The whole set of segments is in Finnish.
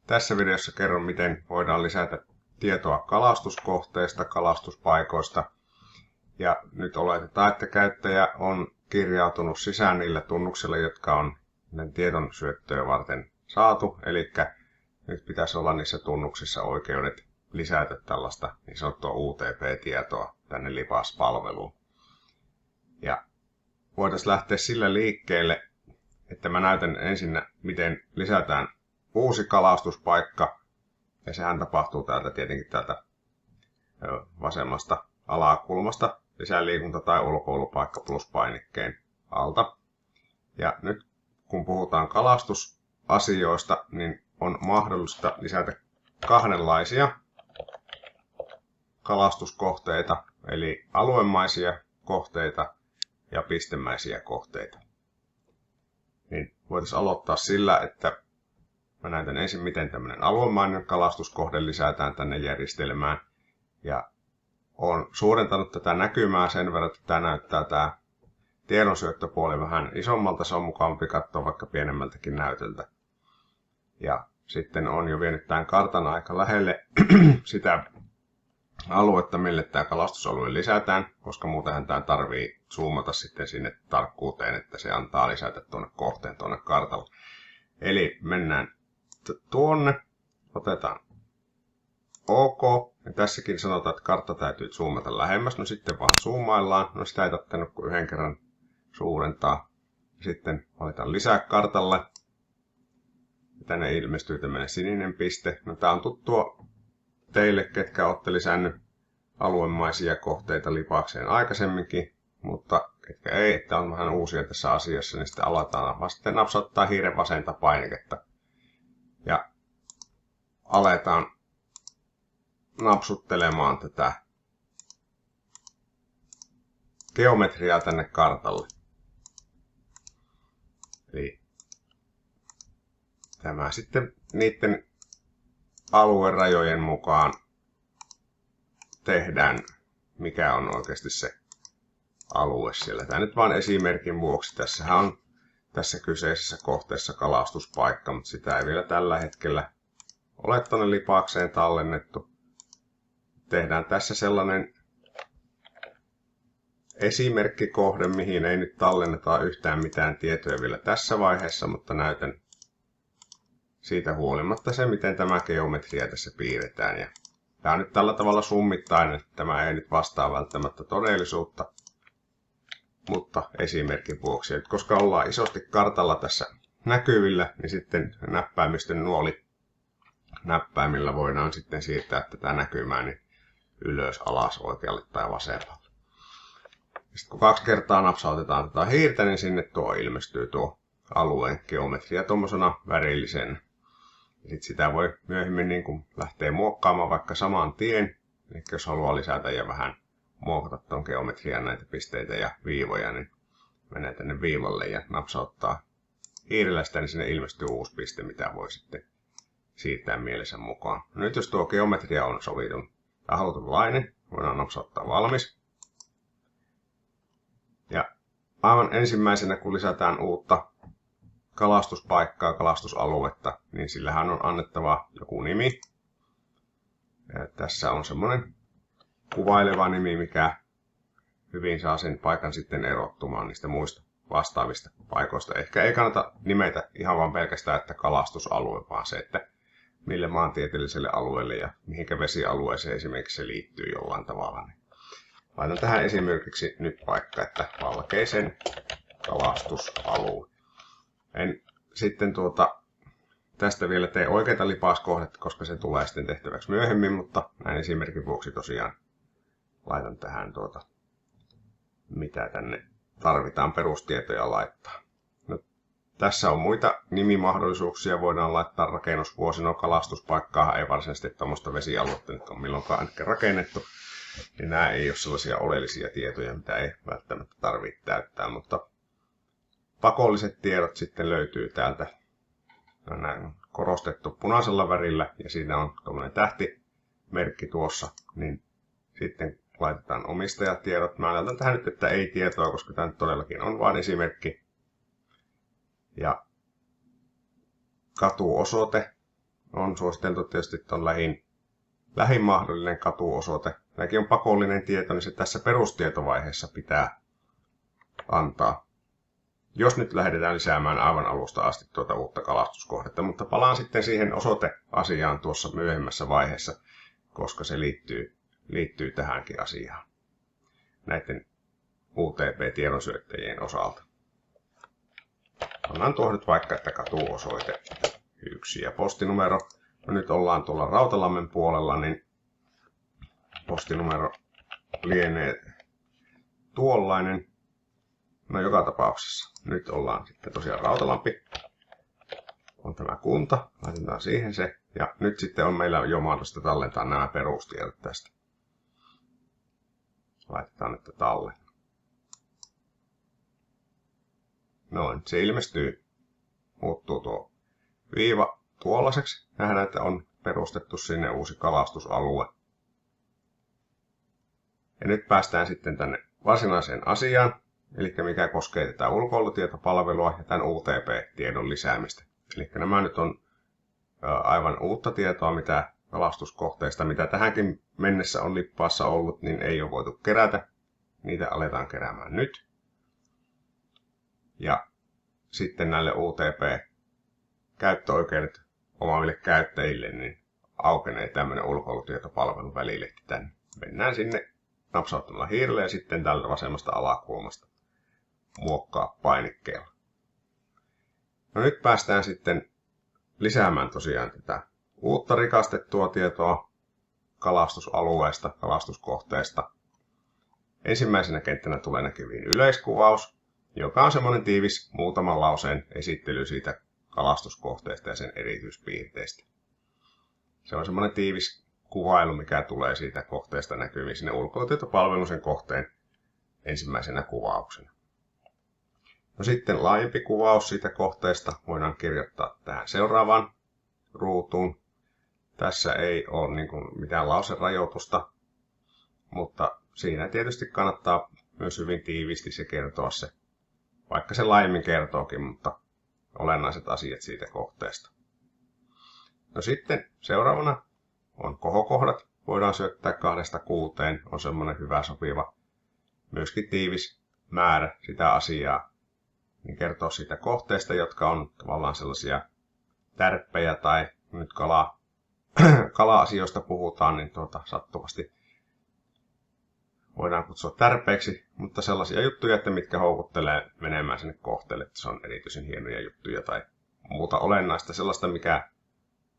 Tässä videossa kerron, miten voidaan lisätä tietoa kalastuskohteista, kalastuspaikoista. Ja nyt oletetaan, että käyttäjä on kirjautunut sisään niillä tunnuksilla, jotka on tiedon syöttöä varten saatu. Eli nyt pitäisi olla niissä tunnuksissa oikeudet lisätä tällaista niin sanottua UTP-tietoa tänne LIPAS-palveluun. Ja voitaisiin lähteä sillä liikkeelle, että mä näytän ensin, miten lisätään uusi kalastuspaikka. Ja sehän tapahtuu tietenkin täältä vasemmasta alakulmasta lisäliikunta- tai ulkoilupaikka pluspainikkein alta. Ja nyt kun puhutaan kalastusasioista, niin on mahdollista lisätä kahdenlaisia kalastuskohteita, eli aluemaisia kohteita ja pistemäisiä kohteita. Niin voitaisiin aloittaa sillä, että mä näytän ensin, miten tämmöinen aluemainen kalastuskohde lisätään tänne järjestelmään. Ja olen suurentanut tätä näkymää sen verran, että tämä näyttää tämä tiedonsyöttöpuoli vähän isommalta. Se on mukavampi katsoa vaikka pienemmältäkin näytöltä. Ja sitten on jo vienyt tämän kartan aika lähelle sitä aluetta, mille tämä kalastusalue lisätään, koska muutenhan tämä tarvii zoomata sitten sinne tarkkuuteen, että se antaa lisätä tuonne kohteen tuonne kartalle. Eli mennään tuonne, otetaan OK, ja tässäkin sanotaan, että kartta täytyy zoomata lähemmäs, no sitten vaan zoomaillaan, no sitä ei tarvinnut kuin yhden kerran suurentaa. Sitten valitaan lisää kartalle, ja tänne ilmestyy tämmöinen sininen piste. No tää on tuttua teille, ketkä olette lisännyt aluemaisia kohteita Lipakseen aikaisemminkin, mutta ketkä ei, että on vähän uusia tässä asiassa, niin sitten aletaan sitten napsauttaa hiiren vasenta painiketta. Ja aletaan napsuttelemaan tätä geometriaa tänne kartalle. Eli tämä sitten niiden aluerajojen mukaan tehdään, mikä on oikeasti se alue siellä. Tämä nyt vain esimerkin vuoksi. Tässähän on tässä kyseisessä kohteessa kalastuspaikka, mutta sitä ei vielä tällä hetkellä ole tuonne Lipakseen tallennettu. Tehdään tässä sellainen esimerkkikohde, mihin ei nyt tallenneta yhtään mitään tietoja vielä tässä vaiheessa, mutta näytän siitä huolimatta se, miten tämä geometria tässä piirretään. Ja tämä on nyt tällä tavalla summittainen, että tämä ei nyt vastaa välttämättä todellisuutta, mutta esimerkin vuoksi. Et koska ollaan isosti kartalla tässä näkyvillä, niin sitten näppäimistön näppäimillä voidaan sitten siirtää tätä näkymää niin ylös, alas, oikealle tai vasemmalle. Sitten kun 2 kertaa napsautetaan tätä hiirtä, niin sinne ilmestyy tuo alueen geometria tuommoisena värillisen. Sitten sitä voi myöhemmin niin kuin lähteä muokkaamaan vaikka saman tien. Eli jos haluaa lisätä ja vähän muokata tuon geometrian näitä pisteitä ja viivoja, niin menee tänne viivalle ja napsauttaa hiirellä sitä, niin sinne ilmestyy uusi piste, mitä voi sitten siirtää mielensä mukaan. No nyt jos tuo geometria on sovitun tai halutunlainen, voidaan napsauttaa valmis. Ja aivan ensimmäisenä, kun lisätään uutta kalastuspaikkaa, kalastusaluetta, niin sillähän on annettava joku nimi. Ja tässä on semmoinen kuvaileva nimi, mikä hyvin saa sen paikan sitten erottumaan niistä muista vastaavista paikoista. Ehkä ei kannata nimetä ihan vaan pelkästään, että kalastusalue, vaan se, että mille maantieteelliselle alueelle ja mihinkä vesialueeseen esimerkiksi se liittyy jollain tavalla. Niin laitan tähän esimerkiksi nyt vaikka, että Valkeisen kalastusalue. En sitten tästä vielä tee oikeita lipaskohdetta, koska se tulee sitten tehtäväksi myöhemmin, mutta näin esimerkin vuoksi tosiaan laitan tähän mitä tänne tarvitaan perustietoja laittaa. No, tässä on muita nimimahdollisuuksia, voidaan laittaa rakennusvuosi, no kalastuspaikkaa ei varsinaisesti tuommoista vesialuetta nyt on milloinkaan rakennettu, niin nämä ei ole sellaisia oleellisia tietoja, mitä ei välttämättä tarvitse täyttää, mutta pakolliset tiedot sitten löytyy täältä. On näin korostettu punaisella värillä ja siinä on tuollainen tähtimerkki tuossa, niin sitten laitetaan omistajatiedot. Mä laitan tähän nyt, että ei tietoa, koska tämä nyt todellakin on vain esimerkki. Ja katuosoite on suositeltu tietysti tuon lähin mahdollinen katuosoite. Nämäkin on pakollinen tieto, niin se tässä perustietovaiheessa pitää antaa. Jos nyt lähdetään lisäämään aivan alusta asti tuota uutta kalastuskohdetta, mutta palaan sitten siihen osoiteasiaan tuossa myöhemmässä vaiheessa, koska se liittyy tähänkin asiaan näiden UTP-tiedonsyöttäjien osalta. Pannaan tuohon nyt vaikka, että katuosoite 1 ja postinumero. No nyt ollaan tuolla Rautalammen puolella, niin postinumero lienee tuollainen. No joka tapauksessa. Nyt ollaan sitten tosiaan Rautalampi. On tämä kunta. Laitetaan siihen se. Ja nyt sitten on meillä jo mahdollista tallentaa nämä perustiedot tästä. Laitetaan nyt tallen. Noin, se ilmestyy. Muuttuu tuo viiva tuollaiseksi. Nähdään, että on perustettu sinne uusi kalastusalue. Ja nyt päästään sitten tänne varsinaiseen asiaan. Eli mikä koskee tätä ulkoilutietopalvelua ja tämän UTP-tiedon lisäämistä. Eli nämä nyt on aivan uutta tietoa, mitä kalastuskohteista, mitä tähänkin mennessä on Lippaassa ollut, niin ei ole voitu kerätä. Niitä aletaan keräämään nyt. Ja sitten näille UTP-käyttöoikeudet omaaville käyttäjille, niin aukenee tämmöinen ulkoilutietopalvelun välilehti tänne. Mennään sinne napsauttamalla hiirellä ja sitten täältä vasemmasta alakulmasta muokkaa painikkeella. No nyt päästään sitten lisäämään tosiaan tätä uutta rikastettua tietoa kalastusalueesta, kalastuskohteesta. Ensimmäisenä kenttänä tulee näkyviin yleiskuvaus, joka on semmoinen tiivis muutaman lauseen esittely siitä kalastuskohteesta ja sen erityispiirteistä. Se on semmoinen tiivis kuvailu, mikä tulee siitä kohteesta näkyviin sinne ulkoilutietopalvelun sen kohteen ensimmäisenä kuvauksena. No sitten laajempi kuvaus siitä kohteesta voidaan kirjoittaa tähän seuraavaan ruutuun. Tässä ei ole mitään lauserajoitusta, mutta siinä tietysti kannattaa myös hyvin tiiviisti se kertoa se, vaikka se laajemmin kertookin, mutta olennaiset asiat siitä kohteesta. No sitten seuraavana on kohokohdat. Voidaan syöttää 2–6, on semmoinen hyvä sopiva, myöskin tiivis määrä sitä asiaa. Niin kertoo siitä kohteesta, jotka on tavallaan sellaisia tärppejä tai nyt kala-asioista puhutaan, niin sattuvasti voidaan kutsua tärpeiksi, mutta sellaisia juttuja, että mitkä houkuttelee menemään sinne kohteelle, että se on erityisen hienoja juttuja tai muuta olennaista, sellaista mikä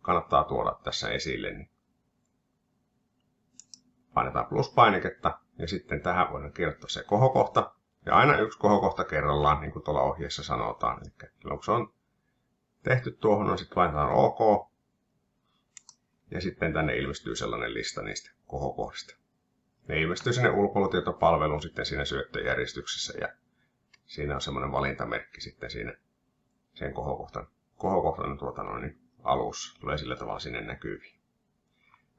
kannattaa tuoda tässä esille. Niin painetaan pluspainiketta ja sitten tähän voidaan kirjoittaa se kohokohta. Ja aina yksi kohokohta kerrallaan, niin kuin tuolla ohjeessa sanotaan. Eli kun se on tehty tuohon, niin sitten painetaan OK. Ja sitten tänne ilmestyy sellainen lista niistä kohokohdista. Ne ilmestyy sinne ulkoilutietopalveluun sitten siinä syöttöjärjestyksessä. Ja siinä on semmoinen valintamerkki sitten siinä sen kohokohtan alussa. Tulee sillä tavalla sinne näkyviin.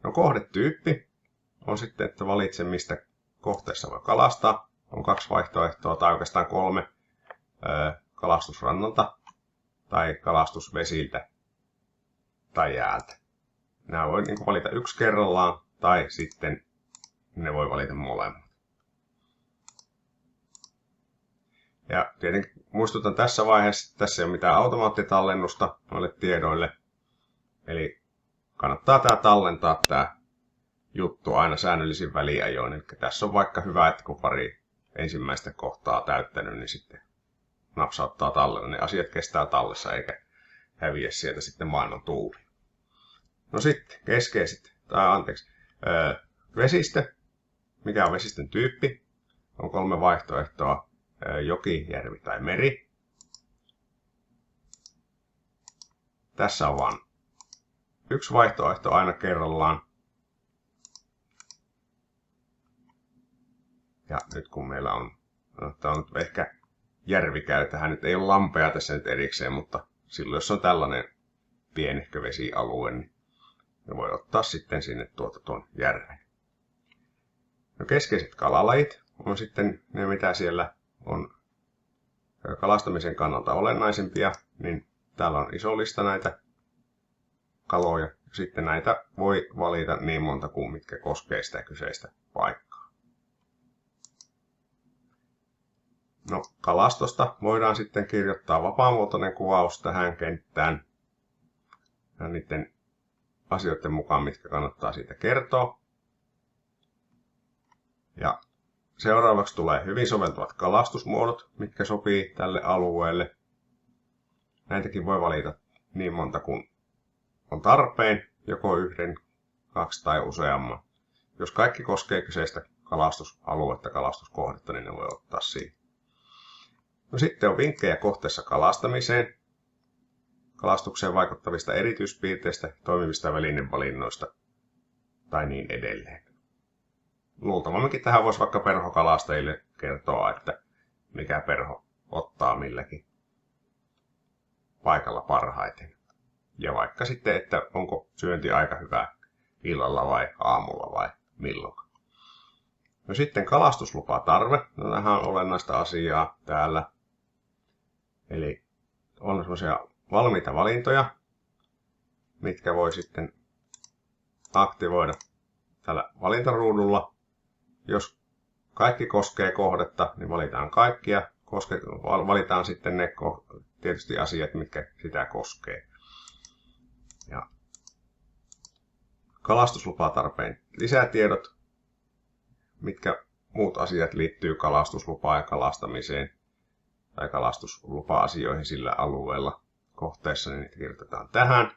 No kohdetyyppi on sitten, että valitse mistä kohteessa voi kalastaa. On 2 vaihtoehtoa tai oikeastaan 3 kalastusrannalta tai kalastusvesiltä tai jäältä. Nämä voi valita yksi kerrallaan tai sitten ne voi valita molemmat. Ja tietenkin muistutan tässä vaiheessa, että tässä ei ole mitään automaattitallennusta noille tiedoille. Eli kannattaa tallentaa tämä juttu aina säännöllisin väliajoin. Eli tässä on vaikka hyvä, että kun pari ensimmäistä kohtaa täyttänyt, niin sitten napsauttaa tallella. Ne asiat kestää tallessa eikä häviä sieltä sitten maailman tuuliin. No sitten vesistö. Mikä on vesistön tyyppi? On 3 vaihtoehtoa. Joki, järvi tai meri. Tässä on vain yksi vaihtoehto aina kerrallaan. Ja nyt kun meillä on, tämä on ehkä järvi käy tähän, nyt ei ole lampea tässä nyt erikseen, mutta silloin jos on tällainen pienehkö vesialue, niin ne voi ottaa sitten sinne tuon järven. No keskeiset kalalajit on sitten ne, mitä siellä on kalastamisen kannalta olennaisempia, niin täällä on iso lista näitä kaloja. Sitten näitä voi valita niin monta kuin mitkä koskee sitä kyseistä paikkaa. No, kalastosta voidaan sitten kirjoittaa vapaamuotoinen kuvaus tähän kenttään ja niiden asioiden mukaan, mitkä kannattaa siitä kertoa. Ja seuraavaksi tulee hyvin soveltuvat kalastusmuodot, mitkä sopii tälle alueelle. Näitäkin voi valita niin monta kuin on tarpeen, joko 1, 2 tai useamman. Jos kaikki koskee kyseistä kalastusaluetta, kalastuskohdetta, niin ne voi ottaa siihen. No, sitten on vinkkejä kohteessa kalastamiseen, kalastukseen vaikuttavista erityispiirteistä, toimivista välinevalinnoista tai niin edelleen. Luultavammekin tähän voisi vaikka perhokalastajille kertoa, että mikä perho ottaa milläkin paikalla parhaiten. Ja vaikka sitten, että onko syönti aika hyvä illalla vai aamulla vai milloin. No, sitten kalastuslupatarve. No, tämähän on olennaista asiaa täällä. Eli on semmoisia valmiita valintoja, mitkä voi sitten aktivoida tällä valintaruudulla. Jos kaikki koskee kohdetta, niin valitaan kaikkia. Valitaan sitten ne tietysti asiat, mitkä sitä koskee. Ja kalastuslupatarpeen lisätiedot, mitkä muut asiat liittyy kalastuslupaan ja kalastamiseen tai kalastuslupa-asioihin sillä alueella kohteessa, niin niitä kirjoitetaan tähän.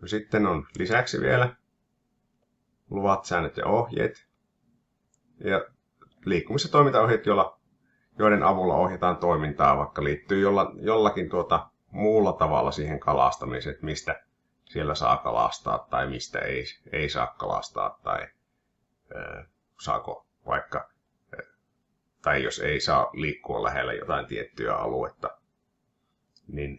No, sitten on lisäksi vielä luvat, säännöt ja ohjeet ja liikkumis- ja toimintaohjeet, joiden avulla ohjataan toimintaa, vaikka liittyy jollakin muulla tavalla siihen kalastamiseen, että mistä siellä saa kalastaa tai mistä ei saa kalastaa tai saako vaikka, tai jos ei saa liikkua lähellä jotain tiettyä aluetta niin,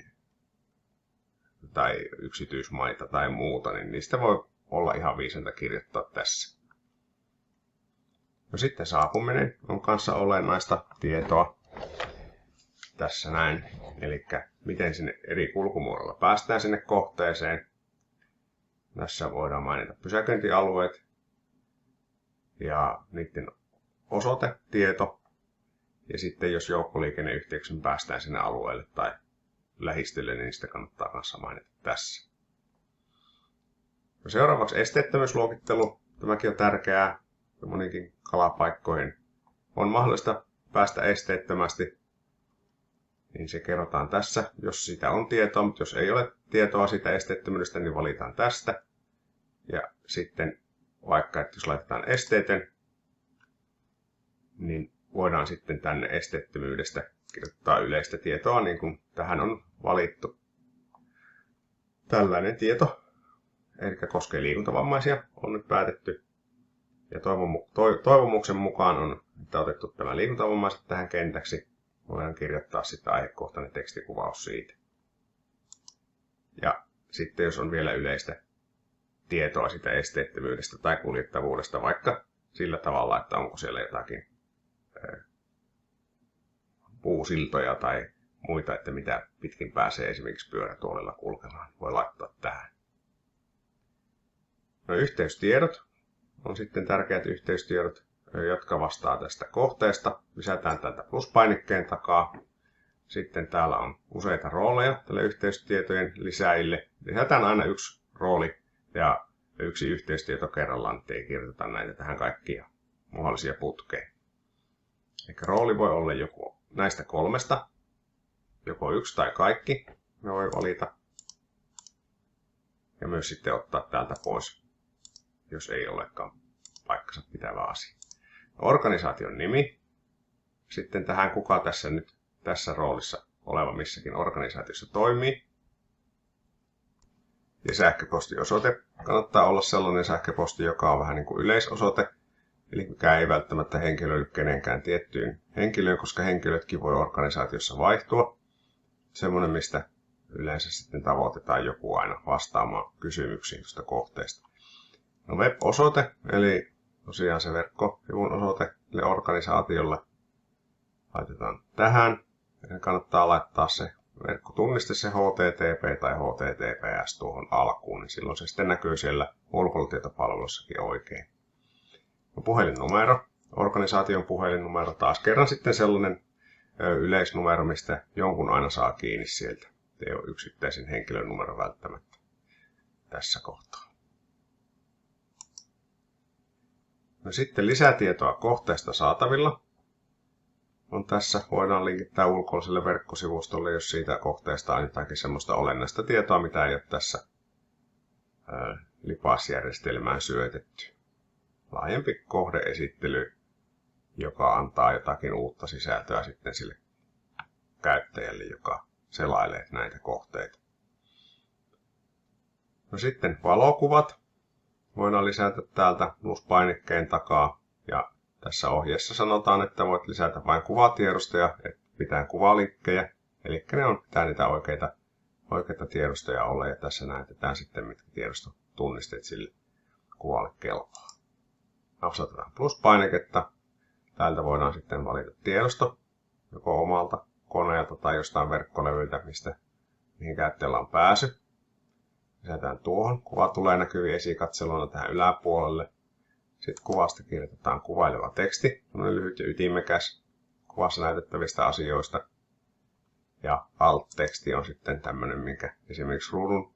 tai yksityismaita tai muuta, niin niistä voi olla ihan viisanta kirjoittaa tässä. No, sitten saapuminen on kanssa olennaista tietoa tässä näin, eli miten sinne eri kulkumuodolla päästään sinne kohteeseen. Tässä voidaan mainita pysäköintialueet ja niiden osoitetieto. Ja sitten jos joukkoliikenneyhteyksin päästään sinne alueelle tai lähistölle, niin sitä kannattaa kanssa mainita tässä. No, seuraavaksi esteettömyysluokittelu. Tämäkin on tärkeää. Monikin kalapaikkoihin on mahdollista päästä esteettömästi, niin se kerrotaan tässä, jos sitä on tietoa, mutta jos ei ole tietoa siitä esteettömyydestä, niin valitaan tästä. Ja sitten vaikka, että jos laitetaan esteetön, niin voidaan sitten tänne esteettömyydestä kirjoittaa yleistä tietoa, niin kuin tähän on valittu. Tällainen tieto, eli koskee liikuntavammaisia, on nyt päätetty. Ja toivomuksen mukaan on otettu tämä liikuntavammaiset tähän kentäksi. Voidaan kirjoittaa sitten aihekohtainen tekstikuvaus siitä. Ja sitten jos on vielä yleistä tietoa sitä esteettömyydestä tai kuljettavuudesta, vaikka sillä tavalla, että onko siellä jotakin puusiltoja tai muita, että mitä pitkin pääsee esimerkiksi pyörätuolilla kulkemaan, voi laittaa tähän. No, yhteystiedot on sitten tärkeät yhteystiedot, jotka vastaa tästä kohteesta. Lisätään täältä pluspainikkeen takaa. Sitten täällä on useita rooleja tälle yhteystietojen lisäille. Lisätään aina yksi rooli ja yksi yhteystieto kerrallaan, ettei kirjoiteta näitä tähän kaikkia mahdollisia putkeen. Eli rooli voi olla joku näistä kolmesta, joko yksi tai kaikki. Ne voi valita. Ja myös sitten ottaa täältä pois, jos ei olekaan paikkansa pitävä asia. Organisaation nimi. Sitten tähän kuka tässä roolissa oleva missäkin organisaatiossa toimii. Ja sähköpostiosoite kannattaa olla sellainen sähköposti, joka on vähän niin kuin yleisosoite. Eli mikä ei välttämättä henkilöidy kenenkään tiettyyn henkilöön, koska henkilötkin voi organisaatiossa vaihtua. Semmoinen, mistä yleensä sitten tavoitetaan joku aina vastaamaan kysymyksiin tuosta kohteesta. No, web-osoite, eli tosiaan se verkkosivun osoite organisaatiolle laitetaan tähän. Ja kannattaa laittaa se verkkotunniste, se HTTP tai HTTPS tuohon alkuun, niin silloin se sitten näkyy siellä ulkoilutietopalvelussakin oikein. Puhelinnumero, organisaation puhelinnumero, taas kerran sitten sellainen yleisnumero, mistä jonkun aina saa kiinni sieltä. Ei ole yksittäisen henkilön numero välttämättä tässä kohtaa. No sitten lisätietoa kohteesta saatavilla on tässä. Voidaan linkittää ulkoiselle verkkosivustolle, jos siitä kohteesta on jotakin semmoista olennaista tietoa, mitä ei ole tässä LIPAS-järjestelmään syötetty. Laajempi kohdeesittely, joka antaa jotakin uutta sisältöä sitten sille käyttäjälle, joka selailee näitä kohteita. No sitten valokuvat voidaan lisätä täältä pluspainikkeen takaa. Ja tässä ohjeessa sanotaan, että voit lisätä vain kuvatiedostoja, et mitään kuvalinkkejä. Eli ne on pitää niitä oikeita tiedostoja olla. Ja tässä näytetään sitten, mitkä tiedostotunnisteet sille kuvalle kelpaa. Napsautetaan pluspainiketta. Täältä voidaan sitten valita tiedosto, joko omalta koneelta tai jostain verkkolevyltä, mihin käyttäjällä on pääsy. Lisätään tuohon. Kuva tulee näkyviin esikatseluna tähän yläpuolelle. Sitten kuvasta kirjoitetaan kuvaileva teksti, lyhyt ja ytimekäs kuvassa näytettävistä asioista. Ja alt-teksti on sitten tämmöinen, minkä esimerkiksi ruudun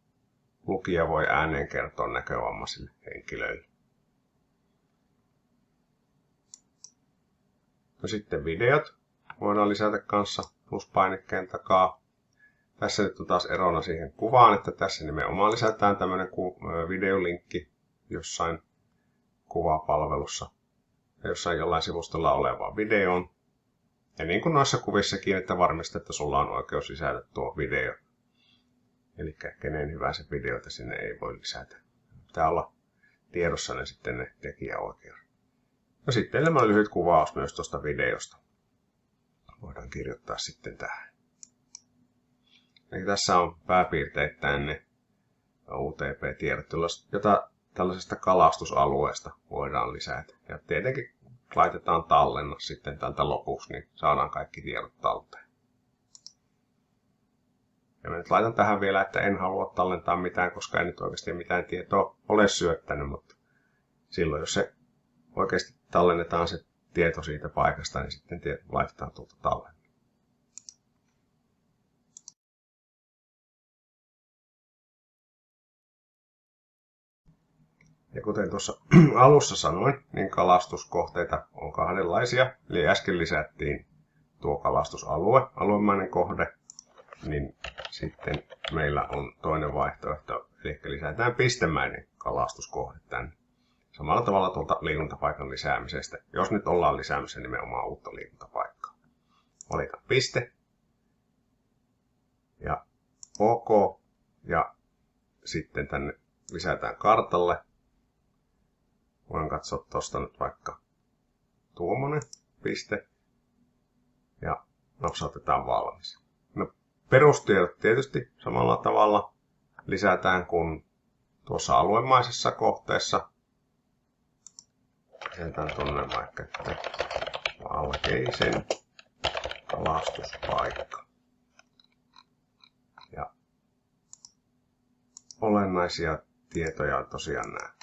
lukija voi ääneen kertoa näkövammaisille henkilöille. No sitten videot voidaan lisätä kanssa pluspainikkeen takaa. Tässä nyt on taas erona siihen kuvaan, että tässä nimenomaan lisätään tämmöinen videolinkki jossain kuvapalvelussa ja jossain jollain sivustolla olevaan videoon. Ja niin kuin noissa kuvissakin, että varmistaa, että sulla on oikeus lisätä tuo video. Eli kenen hyvänsä videota sinne ei voi lisätä. Pitää olla tiedossa ne sitten ne tekijäoikeudet. No sitten nämä lyhyt kuvaus myös tuosta videosta. Voidaan kirjoittaa sitten tähän. Eli tässä on pääpiirteittäin ne UTP-tiedot, jota tällaisesta kalastusalueesta voidaan lisätä. Ja tietenkin laitetaan tallenna sitten tältä lopuksi, niin saadaan kaikki tiedot talteen. Ja mä nyt laitan tähän vielä, että en halua tallentaa mitään, koska en nyt oikeasti mitään tietoa ole syöttänyt, mutta silloin jos se oikeasti tallennetaan se tieto siitä paikasta, niin sitten laitetaan tuolta tallenna. Ja kuten tuossa alussa sanoin, niin kalastuskohteita on kahdenlaisia. Eli äsken lisättiin tuo kalastusalue, aluemainen kohde, niin sitten meillä on toinen vaihtoehto, eli lisätään pistemäinen kalastuskohde tänne. Samalla tavalla tuolta liikuntapaikan lisäämisestä, jos nyt ollaan lisäämässä nimenomaan uutta liikuntapaikkaa. Valitaan piste ja OK ja sitten tänne lisätään kartalle. Voin katsoa tuosta nyt vaikka tuommoinen piste ja napsautetaan valmis. No, perustiedot tietysti samalla tavalla lisätään kuin tuossa aluemaisessa kohteessa. Lisätään tuonne vaikka, että Valkeisen kalastuspaikka. Ja olennaisia tietoja on tosiaan nämä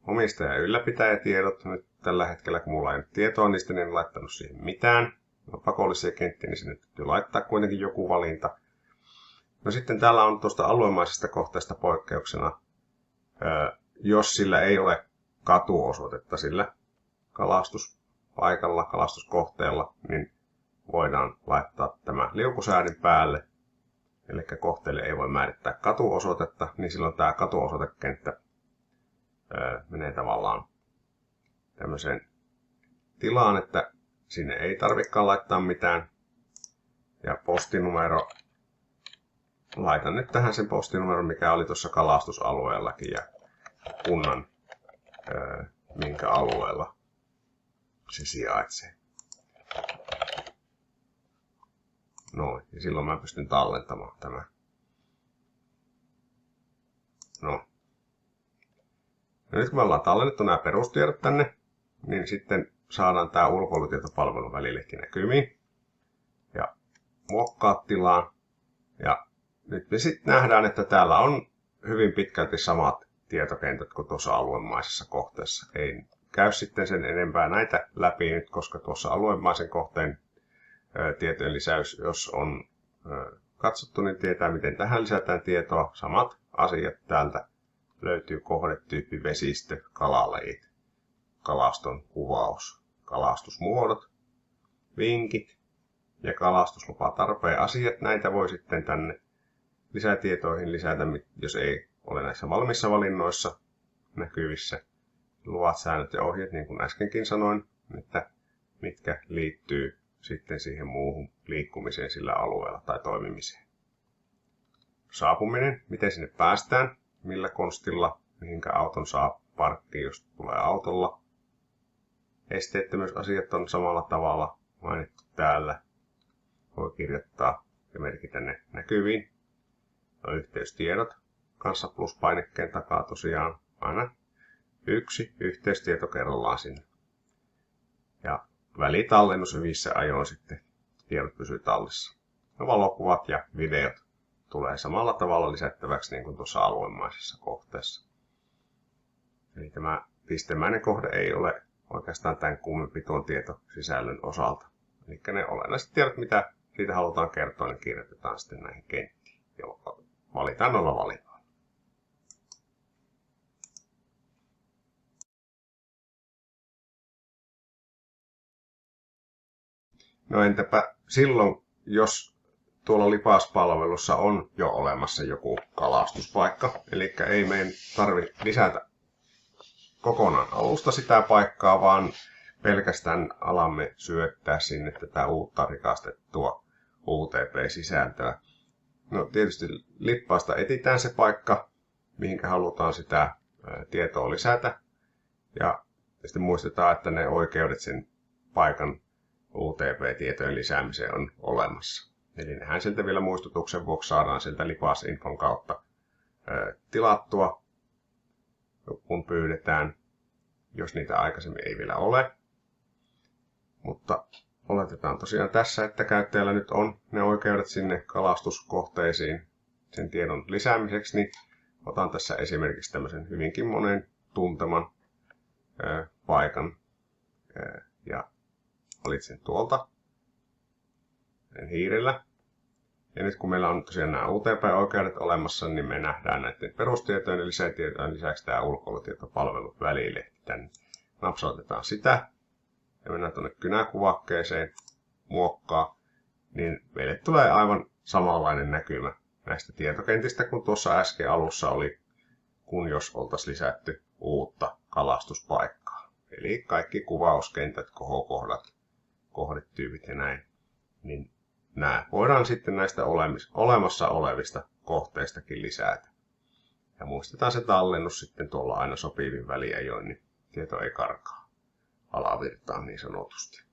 omistaja- ja ylläpitäjätiedot. Nyt tällä hetkellä, kun mulla ei nyt tietoa niistä, niin en laittanut siihen mitään. No, pakollisia kenttiä, niin sinne täytyy laittaa kuitenkin joku valinta. No sitten täällä on tuosta aluemaisesta kohteesta poikkeuksena, jos sillä ei ole katuosoitetta sillä kalastuspaikalla, kalastuskohteella, niin voidaan laittaa tämä liukusäädin päälle. Eli kohteelle ei voi määrittää katuosoitetta, niin silloin tämä katuosoitekenttä menee tavallaan tämmöiseen tilaan, että sinne ei tarvitsekaan laittaa mitään. Ja postinumero, laitan nyt tähän sen postinumeron, mikä oli tuossa kalastusalueellakin ja kunnan, minkä alueella se sijaitsee. Noin, ja silloin mä pystyn tallentamaan tämän. No. Ja nyt kun me ollaan tallennettu nämä perustiedot tänne, niin sitten saadaan tämä ulkoilutietopalvelun välillekin näkymiin. Ja muokkaa tilaan. Ja nyt me sitten nähdään, että täällä on hyvin pitkälti samat tietokentät kuin tuossa aluemaisessa kohteessa. Ei käy sitten sen enempää näitä läpi nyt, koska tuossa aluemaisen kohteen tietojen lisäys, jos on katsottu, niin tietää, miten tähän lisätään tietoa. Samat asiat täältä löytyy: kohdetyyppi, vesistö, kalalajit, kalaston kuvaus, kalastusmuodot, vinkit ja kalastuslupatarpeen asiat. Näitä voi sitten tänne lisätietoihin lisätä, jos ei ole näissä valmissa valinnoissa näkyvissä. Luvat, säännöt ja ohjeet, niin kuin äskenkin sanoin, että mitkä liittyy sitten siihen muuhun liikkumiseen sillä alueella tai toimimiseen. Saapuminen, miten sinne päästään, millä konstilla, mihinkä auton saa parkkiin, jos tulee autolla. Esteettömyysasiat on samalla tavalla mainittu täällä. Voi kirjoittaa ja merkitä ne näkyviin. No, yhteystiedot kanssa pluspainekkeen takaa tosiaan aina yksi yhteystieto kerrallaan sinne. Ja välitallennus hyvissä ajoin sitten tiedot pysyy tallessa. No, valokuvat ja videot tulee samalla tavalla lisättäväksi niin kuin tuossa aluemaisessa kohteessa. Eli tämä pistemäinen kohde ei ole oikeastaan tämän kummempi tuon tietosisällön osalta. Eli ne olennaiset tiedot, mitä siitä halutaan kertoa, niin kirjoitetaan sitten näihin kenttiin, jolloin valitaan olla valinnoilla. No, entäpä silloin, jos tuolla lipaspalvelussa on jo olemassa joku kalastuspaikka, eli ei meidän tarvitse lisätä kokonaan alusta sitä paikkaa, vaan pelkästään alamme syöttää sinne tätä uutta rikastettua UTP-sisältöä. No, tietysti lippaasta etsitään se paikka, mihinkä halutaan sitä tietoa lisätä, ja sitten muistetaan, että ne oikeudet sen paikan UTP-tietojen lisäämiseen on olemassa. Eli nehän sieltä vielä muistutuksen vuoksi saadaan sieltä lipasinfon kautta tilattua, kun pyydetään, jos niitä aikaisemmin ei vielä ole. Mutta oletetaan tosiaan tässä, että käyttäjällä nyt on ne oikeudet sinne kalastuskohteisiin sen tiedon lisäämiseksi, niin otan tässä esimerkiksi tämmöisen hyvinkin monen tunteman paikan ja valitsen tuolta hiirellä. Ja nyt kun meillä on tosiaan nämä UTP-oikeudet olemassa, niin me nähdään näiden perustietojen ja lisätietojen lisäksi tämä ulkoilutietopalvelun välilehti. Tänne napsautetaan sitä ja mennään tuonne kynäkuvakkeeseen, muokkaa, niin meille tulee aivan samanlainen näkymä näistä tietokentistä kuin tuossa äsken alussa oli, kun jos oltaisiin lisätty uutta kalastuspaikkaa. Eli kaikki kuvauskentät, kohokohdat, kohdetyypit ja näin, niin nämä voidaan sitten näistä olemassa olevista kohteistakin lisätä. Ja muistetaan se tallennus sitten tuolla aina sopivin väliajoin, niin tieto ei karkaa alavirtaan niin sanotusti.